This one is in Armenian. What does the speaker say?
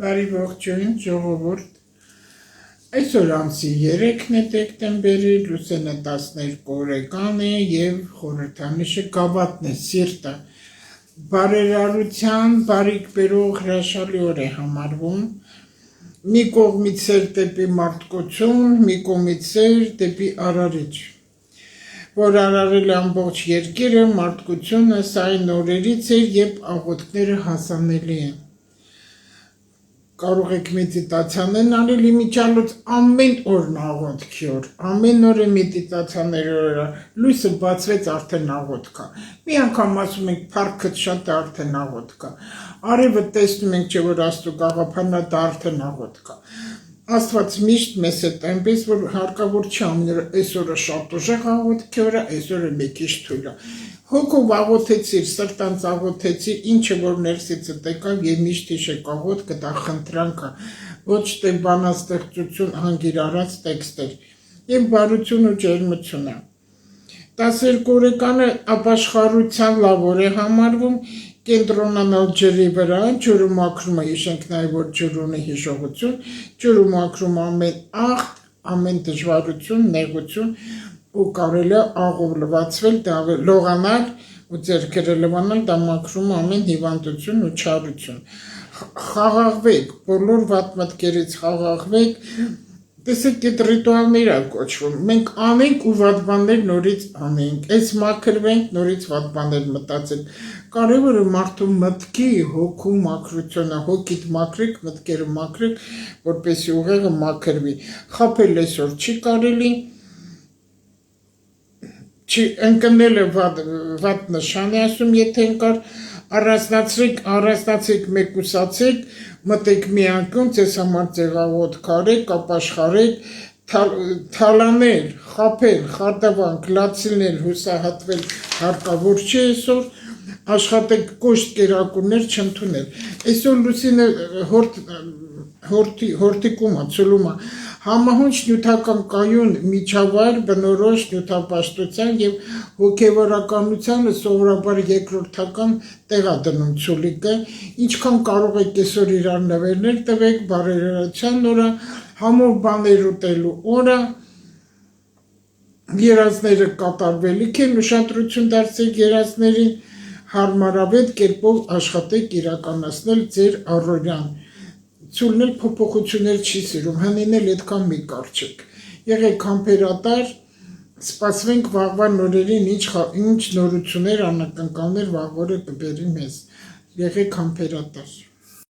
Բարի ողջույն, ժողովուրդ։ Այսօր ամսի 3-ն է դեկտեմբերի, լուսինը 12 օրական է և խորհրդանիշը գավաթն է, սիրտը։ Բարերարության, բարիք բերող հրաշալի օր է համարվում։ Մի կողմից սեր դեպի մարդկություն, մի կողմից սեր դեպի Արարիչ, որ արարել ամբողջ երկիրը, մարդկությունը, սա այն օրերից է, երբ աղոթքները հասանելի են։ Կարող եք մեդիտացիաներ անել, իմիջիալոց ամեն օրն աղոթքի օր, ամեն օր է մեդիտացիաների օրը, լույսը բացվեց, արդեն աղոթք կա։ Մի անգամ ասում ենք փառքդ շատ է, արդեն աղոթք կա։ Արևը տեսնում ենք, չէ՞ որ Աստծո գաղափարն է, դա արդեն աղոթք կա։ Աստված միշտ մեզ հետ այնպես, որ հարկավոր չի ամեն օր այսօրը շատ ուժեղ աղոթքի օր է, այսօրը մի քիչ թույլ է։ Հոգով աղոթեցիր, սրտանց աղոթեցիր, ինչը որ ներսիցդ եկավ եւ միշտ հիշեք աղոթքը դա խնդրանք է, ոչ թե բանաստեղծություն հանգիրարած տեքստեր եւ բարություն ու ջերմություն է։ 12 օրեկանը ապաշխարության լավ օր է համարվում, կենտրոնանալ ջրի վրա, ջուրը մաքրում է, հիշենք նաեւ որ ջուրը ունի հիշողություն, ջուրը մաքրում ամեն աղտ, ամեն դժվարություն, նեղություն ու կարելի է աղով լվացվել, դա լողանալ ու ձեռքերը լվանալ, դա մաքրում ամեն հիվանդություն ու չարություն։ Խաղաղվեք, բոլոր վատ մտքերից խաղաղվեք, տեսեք այդ ռիտուալներ է կոչվում, մենք անենք ու վատ բաներ նորից անենք, այս մաքրվենք, նորից վատ բաներ մտածենք, կարևորը մարդու մտքի, հոգու մաքրությունը, հոգիդ մաքրեք, մտքերը մաքրեք, որպեսզի ուղեղը մաքրվի, խաբել այսօր չի կարելի, ընկնելը վատ նշան է ասում, եթե ընկար, առանձնացրեք, մեկուսացեք, մտեք մի անկյուն, ձեզ համար ձեղաղոթք արեք, ապաշխարեք, թալանել, խաբել, խարտավանք, լացինել, հուսահատվել հարկավոր չի այսօր, աշխատեք կոշտ կերակուրներ չընդունել։ Այսօր լուսինը հորտիկում է, ցլում է, համահունչ նյութական կայուն միջավայր բնորոշ նյութապաշտության եւ հոգեվորականությանը սովորաբար երկրորդական տեղ է դնում ցուլիկը, ինչքան կարող եք այսօր իրար նվերներ տվեք, բարերարության օրը, համով բաներ ուտելու օրը, երազները կատարվելիք են, ուշադրություն դարձրեք երազներին, հարմարավետ կերպով աշխատեք իրականացնել ձեր առօրյան։ Ցուլն էլ փոփոխություններ չի սիրում, հնինել այդքան մի կարճեք։ Եղեք համբերատար, սպասվենք վաղվա նորերին, ինչ նորություններ, անակնկալներ վաղ օրը կբերի մեզ։ Եղեք համբերատար։